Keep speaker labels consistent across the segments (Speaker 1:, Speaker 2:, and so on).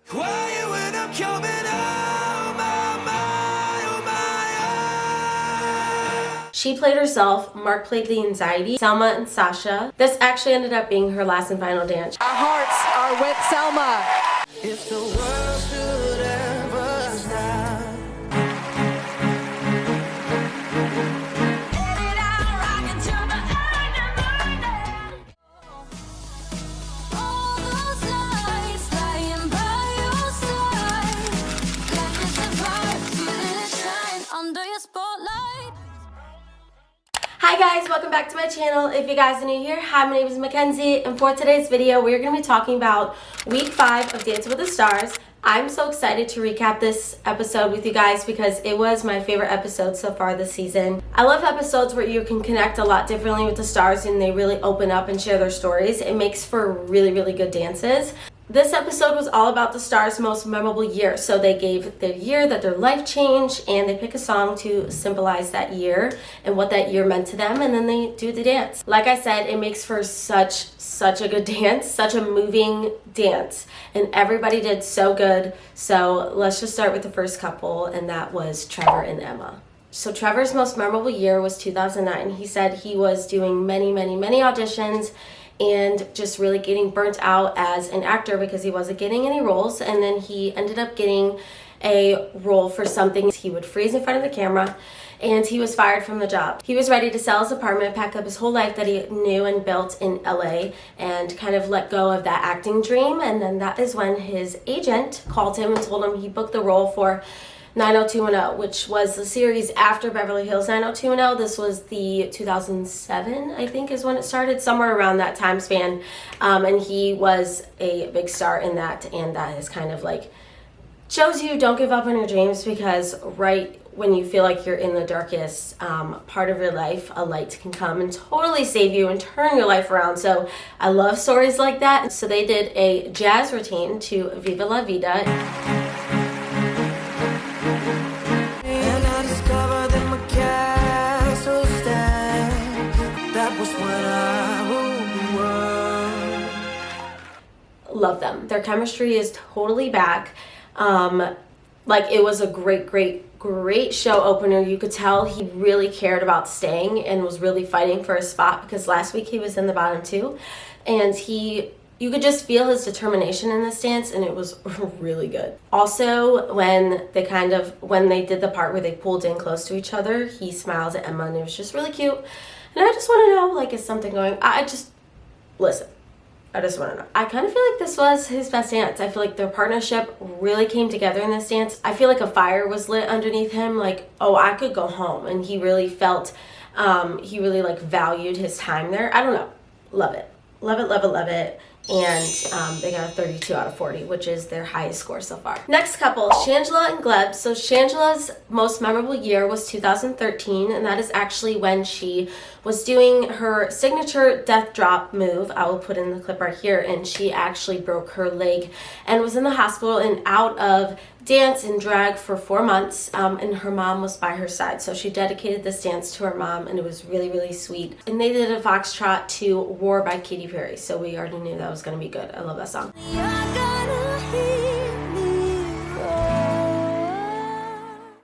Speaker 1: Quiet when I'm coming home,
Speaker 2: She played herself, Mark played the anxiety, Selma and Sasha. This actually ended up being her last and final dance.
Speaker 3: Our hearts are with Selma.
Speaker 1: If the world should ever stop.
Speaker 2: Hi guys, welcome back to my channel. If you guys are new here, hi, my name is Mackenzie, and for today's video, we're going to be talking about week 5 of Dancing with the Stars. I'm so excited to recap this episode with you guys because it was my favorite episode so far this season. I love episodes where you can connect a lot differently with the stars and they really open up and share their stories. It makes for really, really good dances. This episode was all about the stars' most memorable year. So they gave their year that their life changed and they pick a song to symbolize that year and what that year meant to them, and then they do the dance. Like I said, it makes for such a good dance, such a moving dance, and everybody did so good. So let's just start with the first couple, and that was Trevor and Emma. So Trevor's most memorable year was 2009. He said he was doing many auditions and just really getting burnt out as an actor because he wasn't getting any roles, and then he ended up getting a role for something. He would freeze in front of the camera and he was fired from the job. He was ready to sell his apartment, pack up his whole life that he knew and built in LA, and kind of let go of that acting dream. And then that is when his agent called him and told him he booked the role for 90210, which was the series after Beverly Hills 90210. This was the 2007, I think, is when it started, somewhere around that time span. And he was a big star in that, and that is kind of like shows you don't give up on your dreams, because right when you feel like you're in the darkest part of your life, a light can come and totally save you and turn your life around. So I love stories like that. So they did a jazz routine to Viva La Vida. Love them. Their chemistry is totally back. Like, it was a great show opener. You could tell he really cared about staying and was really fighting for his spot, because last week he was in the bottom 2, and you could just feel his determination in this dance, and it was really good. Also, when they did the part where they pulled in close to each other, he smiles at Emma, and it was just really cute. And I just want to know, like, is something going? I just want to know. I kind of feel like this was his best dance. I feel like their partnership really came together in this dance. I feel like a fire was lit underneath him. Like, oh, I could go home. And he really felt, he really like valued his time there. I don't know. Love it. Love it, love it, love it. And they got a 32 out of 40, which is their highest score so far. Next couple, Shangela and Gleb. So Shangela's most memorable year was 2013, and that is actually when she was doing her signature death drop move. I will put in the clip right here, and she actually broke her leg and was in the hospital and out of dance and drag for 4 months, and her mom was by her side. So she dedicated this dance to her mom, and it was really sweet. And they did a foxtrot to War by Katy Perry, so we already knew that was going to be good. I love that song.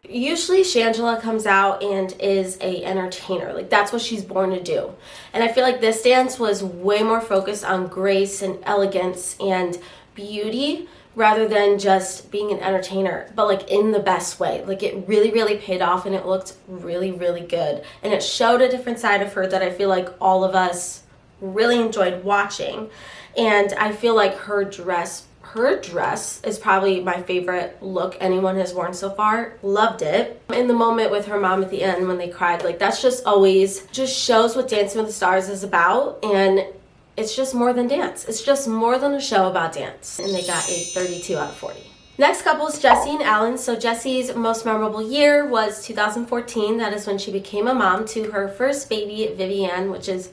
Speaker 2: Usually Shangela comes out and is a entertainer. Like, that's what she's born to do. And I feel like this dance was way more focused on grace and elegance and beauty, rather than just being an entertainer, but like in the best way. Like, it really paid off, and it looked really good. And it showed a different side of her that I feel like all of us really enjoyed watching. And I feel like her dress is probably my favorite look anyone has worn so far. Loved it. In the moment with her mom at the end when they cried, like, that's just always just shows what Dancing with the Stars is about. And it's just more than dance. It's just more than a show about dance. And they got a 32 out of 40. Next couple is Jessie and Alan. So Jessie's most memorable year was 2014. That is when she became a mom to her first baby, Vivienne, which is,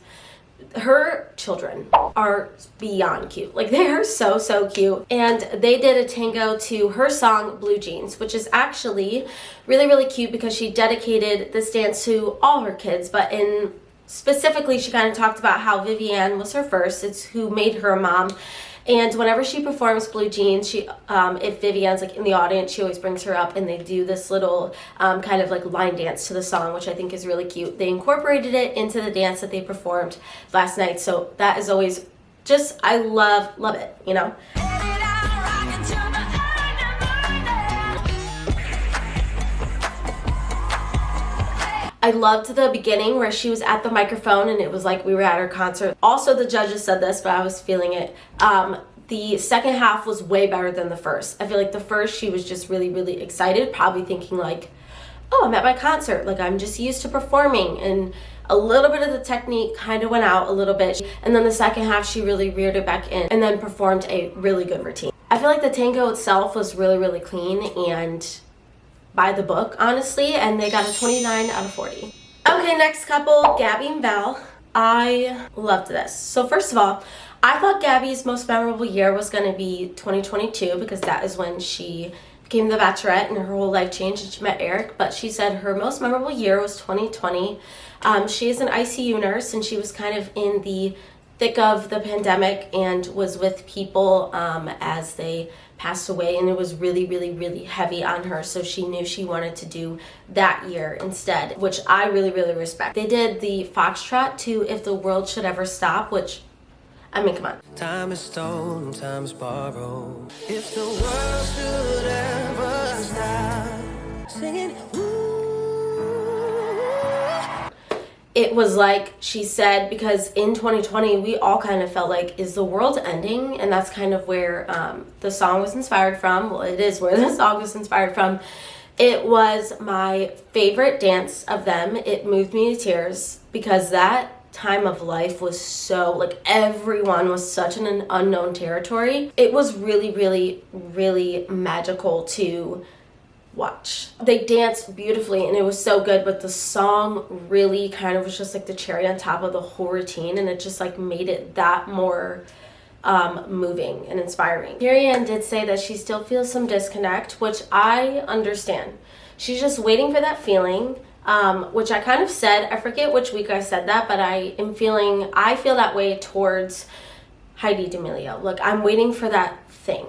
Speaker 2: her children are beyond cute. Like, they are so cute. And they did a tango to her song Blue Jeans, which is actually really cute because she dedicated this dance to all her kids, but specifically she kind of talked about how Vivienne was her first. It's who made her a mom. And whenever she performs Blue Jeans, she if Vivian's like in the audience, she always brings her up and they do this little kind of like line dance to the song, which I think is really cute. They incorporated it into the dance that they performed last night, so that is always just, I love it, you know. I loved the beginning where she was at the microphone and it was like we were at her concert. Also, the judges said this, but I was feeling it. The second half was way better than the first. I feel like the first, she was just really, really excited, probably thinking like, oh, I'm at my concert. Like, I'm just used to performing. And a little bit of the technique kind of went out a little bit. And then the second half, she really reared it back in and then performed a really good routine. I feel like the tango itself was really, really clean and by the book, honestly, and they got a 29 out of 40. Okay, next couple, Gabby and Val. I loved this. So first of all, I thought Gabby's most memorable year was going to be 2022 because that is when she became the Bachelorette and her whole life changed and she met Eric, but she said her most memorable year was 2020. She is an ICU nurse and she was kind of in the thick of the pandemic and was with people as they passed away, and it was really, really, really heavy on her, so she knew she wanted to do that year instead, which I really, really respect. They did the foxtrot to If the World Should Ever Stop, which, I mean, come on.
Speaker 1: Time is stolen, time is borrowed. If the world should ever stop singing,
Speaker 2: It was like she said, because in 2020 we all kind of felt like, is the world ending? And that's kind of where the song was inspired from. Well, it is where the song was inspired from. It was my favorite dance of them. It moved me to tears because that time of life was so, like, everyone was such an unknown territory. It was really, really, really magical to watch. They danced beautifully and it was so good, but the song really kind of was just like the cherry on top of the whole routine, and it just like made it that more moving and inspiring. Carrie-Anne did say that she still feels some disconnect, which I understand. She's just waiting for that feeling, which I kind of said, I forget which week I said that, but I feel that way towards Heidi D'Amelio. Look, I'm waiting for that thing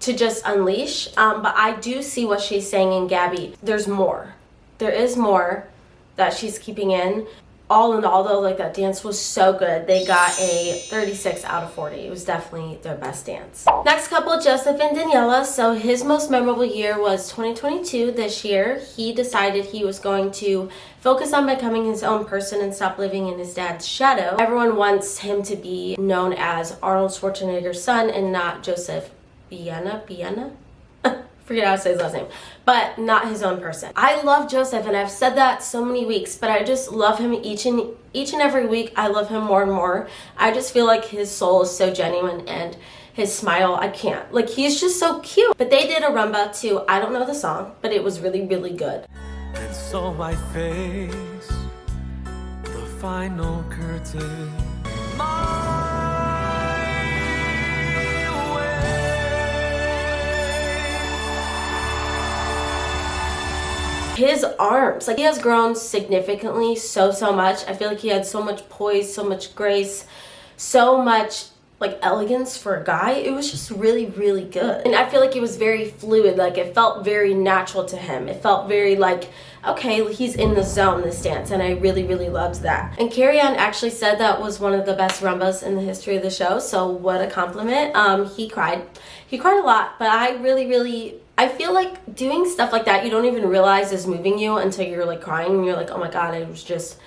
Speaker 2: to just unleash, but I do see what she's saying in Gabby. There's more. There is more that she's keeping in. All in all, though, like, that dance was so good. They got a 36 out of 40. It was definitely their best dance. Next couple, Joseph and Daniela. So his most memorable year was 2022 this year. He decided he was going to focus on becoming his own person and stop living in his dad's shadow. Everyone wants him to be known as Arnold Schwarzenegger's son and not Joseph Biana? Forget how to say his last name, but not his own person. I love Joseph, and I've said that so many weeks, but I just love him each and every week. I love him more and more. I just feel like his soul is so genuine, and his smile, I can't. Like, he's just so cute. But they did a rumba too. I don't know the song, but it was really, really good.
Speaker 1: and so my face, the final curtain.
Speaker 2: His arms, like, he has grown significantly so much. I feel like he had so much poise, so much grace, so much like elegance for a guy. It was just really, really good. And I feel like it was very fluid. Like, it felt very natural to him. It felt very like, okay, he's in the zone, this dance, and I really, really loved that. And Carrie-Anne actually said that was one of the best rumbas in the history of the show, so what a compliment. He cried a lot, but I really, I feel like doing stuff like that you don't even realize is moving you until you're like crying and you're like, oh my god, it's just,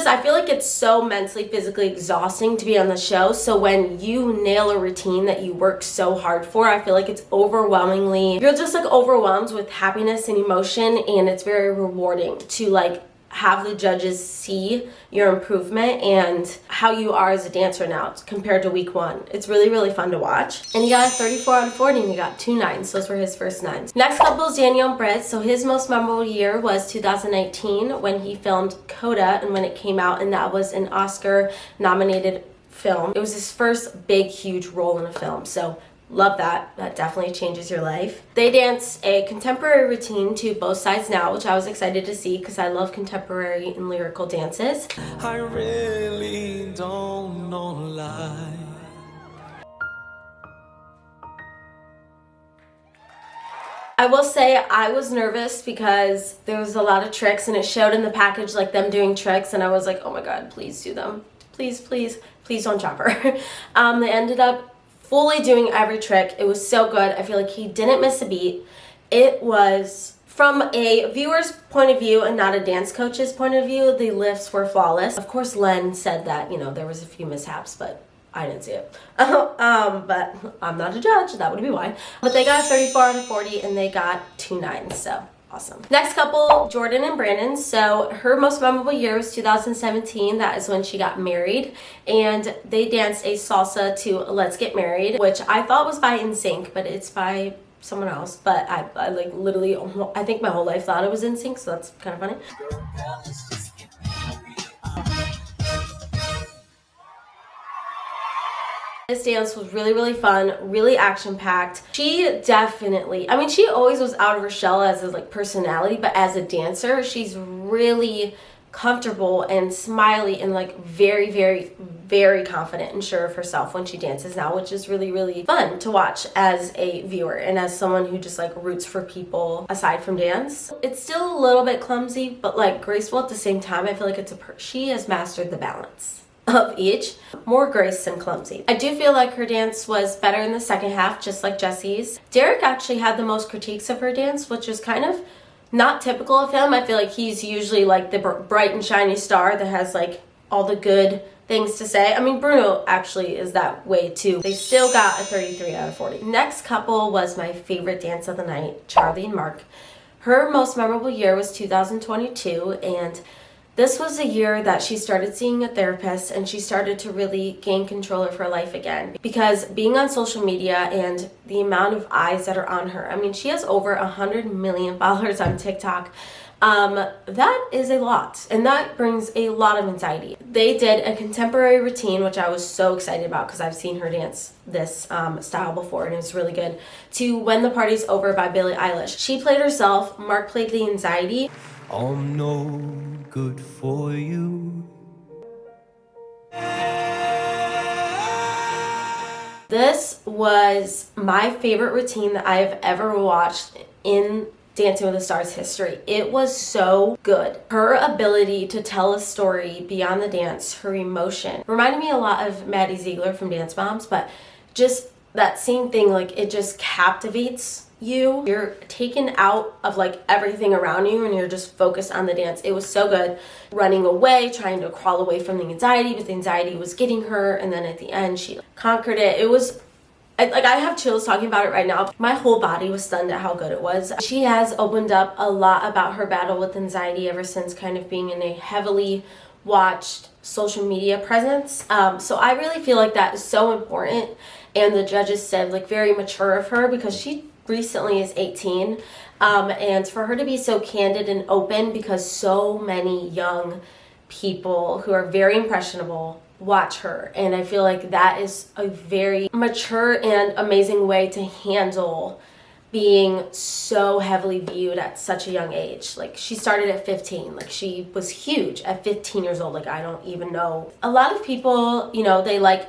Speaker 2: I feel like it's so mentally, physically exhausting to be on the show. So when you nail a routine that you work so hard for, I feel like it's overwhelmingly, you're just like overwhelmed with happiness and emotion, and it's very rewarding to like have the judges see your improvement and how you are as a dancer now compared to week one. It's really, really fun to watch. And he got a 34 out of 40 and he got 2 9s. Those were his first 9s. Next couple is Daniel and Britt. So his most memorable year was 2019 when he filmed Coda and when it came out, and that was an Oscar nominated film. It was his first big, huge role in a film. So love that. That definitely changes your life. They danced a contemporary routine to Both Sides Now, which I was excited to see because I love contemporary and lyrical dances.
Speaker 1: I really don't know lie.
Speaker 2: I will say I was nervous because there was a lot of tricks and it showed in the package like them doing tricks, and I was like, oh my god, please do them. Please, please, please don't chop her. They ended up fully doing every trick. It was so good. I feel like he didn't miss a beat. It was, from a viewer's point of view and not a dance coach's point of view, the lifts were flawless. Of course, Len said that, you know, there was a few mishaps, but I didn't see it. But I'm not a judge, that would be why. But they got 34 out of 40 and they got 2 9s, so awesome. Next couple, Jordan and Brandon. So her most memorable year was 2017. That is when she got married, and they danced a salsa to Let's Get Married, which I thought was by NSYNC, but it's by someone else. But I like literally, I think my whole life thought it was NSYNC, so that's kind of funny. This dance was really, really fun, really action-packed. She definitely, I mean, she always was out of her shell as a like personality, but as a dancer, she's really comfortable and smiley and like very, very, very confident and sure of herself when she dances now, which is really, really fun to watch as a viewer and as someone who just like roots for people aside from dance. It's still a little bit clumsy, but like graceful at the same time. I feel like she has mastered the balance of each. More grace than clumsy. I do feel like her dance was better in the second half, just like Jesse's. Derek actually had the most critiques of her dance, which is kind of not typical of him. I feel like he's usually like the bright and shiny star that has like all the good things to say. I mean, Bruno actually is that way too. They still got a 33 out of 40. Next couple was my favorite dance of the night, Charlie and Mark. Her most memorable year was 2022, and this was a year that she started seeing a therapist and she started to really gain control of her life again. Because being on social media and the amount of eyes that are on her, I mean, she has over 100 million followers on TikTok. That is a lot, and that brings a lot of anxiety. They did a contemporary routine, which I was so excited about because I've seen her dance this style before and it was really good, to When the Party's Over by Billie Eilish. She played herself, Mark played the anxiety.
Speaker 1: I'm no good for you.
Speaker 2: This was my favorite routine that I have ever watched in Dancing with the Stars history. It was so good. Her ability to tell a story beyond the dance, her emotion, reminded me a lot of Maddie Ziegler from Dance Moms, but just that same thing, like it just captivates you. You're taken out of like everything around you and you're just focused on the dance. It was so good. Running away, trying to crawl away from the anxiety, but the anxiety was getting her, and then at the end she conquered it. It was like, I have chills talking about it right now. My whole body was stunned at how good it was. She has opened up a lot about her battle with anxiety ever since kind of being in a heavily watched social media presence. So I really feel like that is so important, and the judges said like very mature of her because she recently is 18, and for her to be so candid and open, because so many young people who are very impressionable watch her, and I feel like that is a very mature and amazing way to handle being so heavily viewed at such a young age. Like she started at 15, like she was huge at 15 years old. Like I don't even know. A lot of people, you know, they like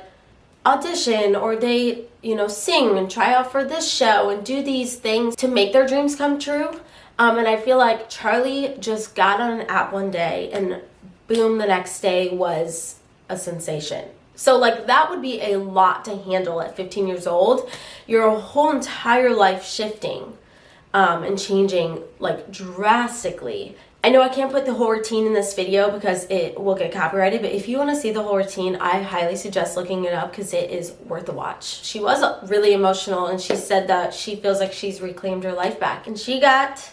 Speaker 2: audition or they, you know, sing and try out for this show and do these things to make their dreams come true. And I feel like Charlie just got on an app one day and boom, the next day was a sensation. So like that would be a lot to handle at 15 years old. Your whole entire life shifting and changing like drastically. I know I can't put the whole routine in this video because it will get copyrighted, but if you want to see the whole routine, I highly suggest looking it up because it is worth a watch. She was really emotional, and she said that she feels like she's reclaimed her life back. And she got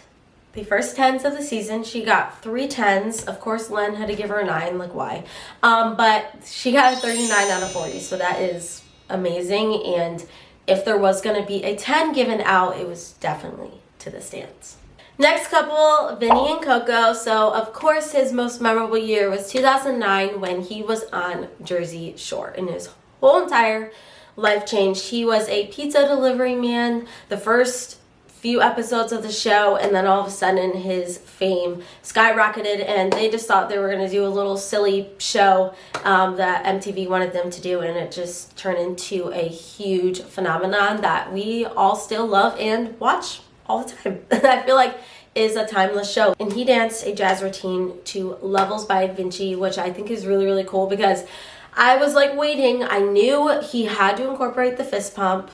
Speaker 2: the first 10s of the season. She got 3 10s. Of course, Len had to give her a 9, like why? But she got a 39 out of 40, so that is amazing. And if there was going to be a 10 given out, it was definitely to this dance. Next couple, Vinnie and Coco. So of course his most memorable year was 2009 when he was on Jersey Shore, and his whole entire life changed. He was a pizza delivery man the first few episodes of the show, and then all of a sudden his fame skyrocketed, and they just thought they were going to do a little silly show that MTV wanted them to do, and it just turned into a huge phenomenon that we all still love and watch all the time. I feel like is a timeless show. And he danced a jazz routine to Levels by Vinnie, which I think is really, really cool because I was like waiting. I knew he had to incorporate the fist pump.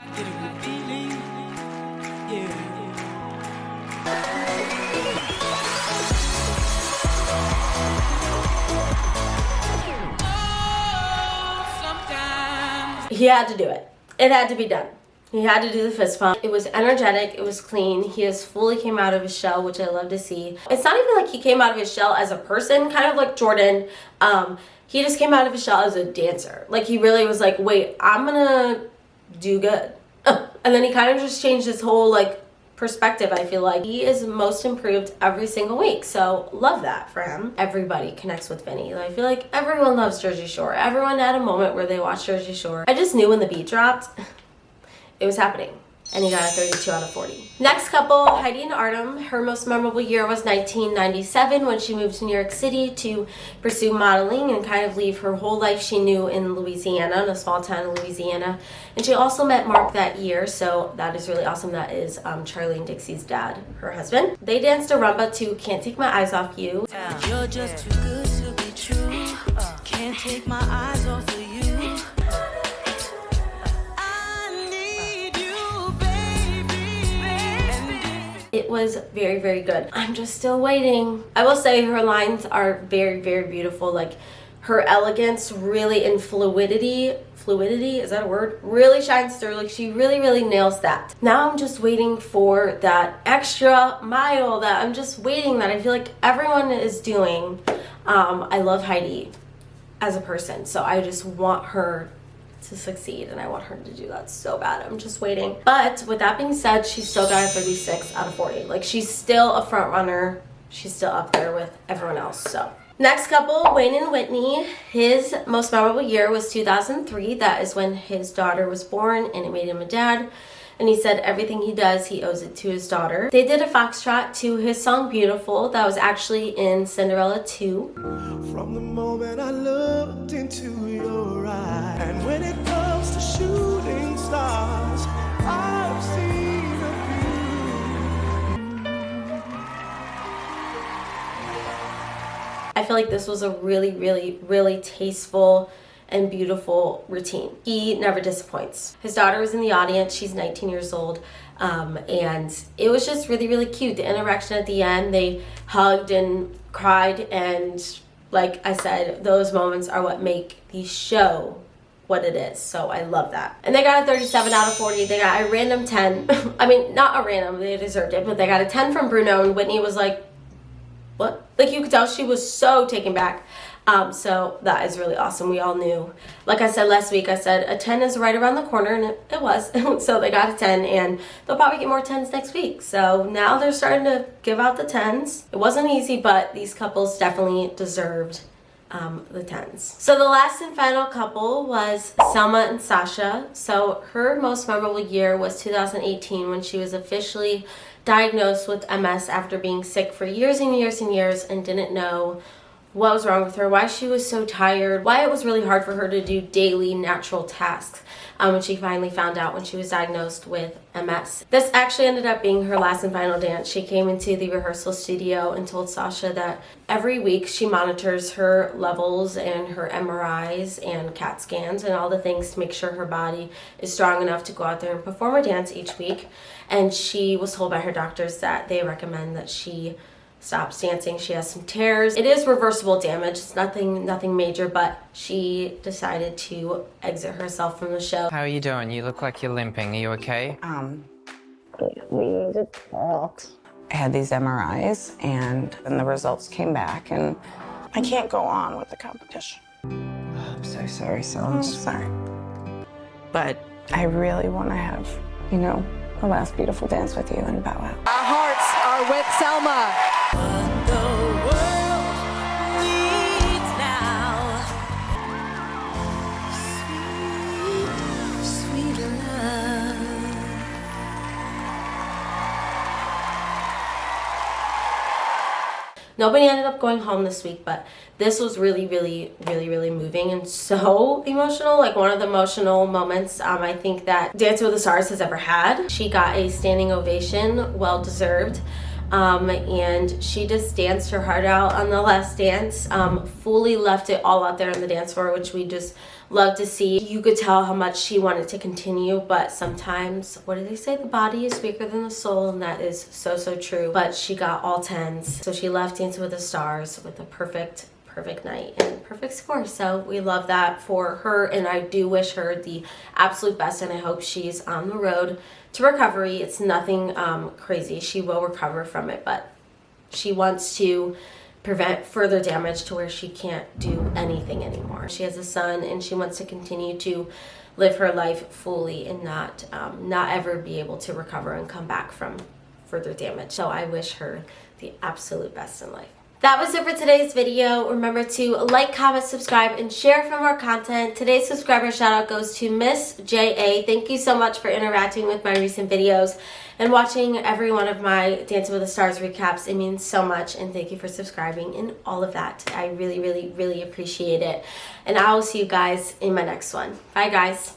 Speaker 2: He had to do it. It had to be done. He had to do the fist pump. It was energetic. It was clean. He has fully came out of his shell, which I love to see. It's not even like he came out of his shell as a person, kind of like Jordan. He just came out of his shell as a dancer. Like he really was like, wait, I'm gonna do good. And then he kind of just changed his whole like perspective. I feel like he is most improved every single week. So love that for him. Everybody connects with Vinnie. I feel like everyone loves Jersey Shore. Everyone had a moment where they watched Jersey Shore. I just knew when the beat dropped, it was happening. And he got a 32 out of 40. Next couple, Heidi and Artem. Her most memorable year was 1997 when she moved to New York City to pursue modeling and kind of leave her whole life she knew in Louisiana, in a small town in Louisiana. And she also met Mark that year, so that is really awesome. That is Charlie and Dixie's dad, her husband. They danced a rumba to Can't Take My Eyes Off You.
Speaker 1: You're just too good to be true. Can't take my eyes off of you.
Speaker 2: It was very, very good. I'm just still waiting. I will say her lines are very, very beautiful. Like her elegance really in fluidity, is that a word? Really shines through. Like she really, really nails that. Now I'm just waiting for that extra mile that I'm just waiting that I feel like everyone is doing. I love Heidi as a person, so I just want her to succeed and I want her to do that so bad. I'm just waiting. But with that being said, she still got a 36 out of 40. Like she's still a front runner. She's still up there with everyone else. So next couple, Wayne and Whitney. His most memorable year was 2003. That is when his daughter was born and it made him a dad. And he said everything he does, he owes it to his daughter. They did a foxtrot to his song Beautiful. That was actually in Cinderella 2.
Speaker 1: From the moment I looked into your eyes, and when it comes to shooting stars, I've seen a few.
Speaker 2: I feel like this was a really, really, really tasteful and beautiful routine. He never disappoints. His daughter was in the audience. She's 19 years old. And it was just really, really cute. The interaction at the end, they hugged and cried. And like I said, those moments are what make the show what it is. So I love that. And they got a 37 out of 40. They got a random 10. I mean, not a random, they deserved it, but they got a 10 from Bruno, and Whitney was like, what? Like you could tell she was so taken back. So that is really awesome. We all knew. Like I said last week, I said a 10 is right around the corner, and it was. So they got a 10, and they'll probably get more 10s next week. So now they're starting to give out the 10s. It wasn't easy, but these couples definitely deserved the 10s. So the last and final couple was Selma and Sasha. So her most memorable year was 2018 when she was officially diagnosed with MS after being sick for years and years and years and didn't know what was wrong with her, why she was so tired, why it was really hard for her to do daily natural tasks when she finally found out when she was diagnosed with MS. This actually ended up being her last and final dance. She came into the rehearsal studio and told Sasha that every week she monitors her levels and her MRIs and CAT scans and all the things to make sure her body is strong enough to go out there and perform a dance each week. And she was told by her doctors that they recommend that she stops dancing. She has some tears. It is reversible damage. It's nothing major, but she decided to exit herself from the show.
Speaker 4: How are you doing? You look like you're limping. Are you okay?
Speaker 5: We need to talk. I had these MRIs and the results came back, and I can't go on with the competition.
Speaker 4: I'm so sorry, Selma.
Speaker 5: I'm sorry. But I really want to have, you know, the last beautiful dance with you and bow out.
Speaker 3: Our hearts are with Selma.
Speaker 1: What the world needs now. Sweet, sweet love.
Speaker 2: Nobody ended up going home this week, but this was really, really, really, really moving and so emotional. Like one of the emotional moments I think that Dancing with the Stars has ever had. She got a standing ovation, well deserved. And she just danced her heart out on the last dance, fully left it all out there on the dance floor, which we just love to see. You could tell how much she wanted to continue, but sometimes, what do they say? The body is weaker than the soul, and that is so, so true. But she got all 10s. So she left Dancing with the Stars with a perfect night and perfect score. So we love that for her, and I do wish her the absolute best, and I hope she's on the road to recovery. It's nothing crazy. She will recover from it, but she wants to prevent further damage to where she can't do anything anymore. She has a son, and she wants to continue to live her life fully and not ever be able to recover and come back from further damage. So I wish her the absolute best in life. That was it for today's video. Remember to like, comment, subscribe, and share for more content. Today's subscriber shout out goes to Miss J.A. Thank you so much for interacting with my recent videos and watching every one of my Dancing with the Stars recaps. It means so much, and thank you for subscribing and all of that. I really, really, really appreciate it. And I will see you guys in my next one. Bye, guys.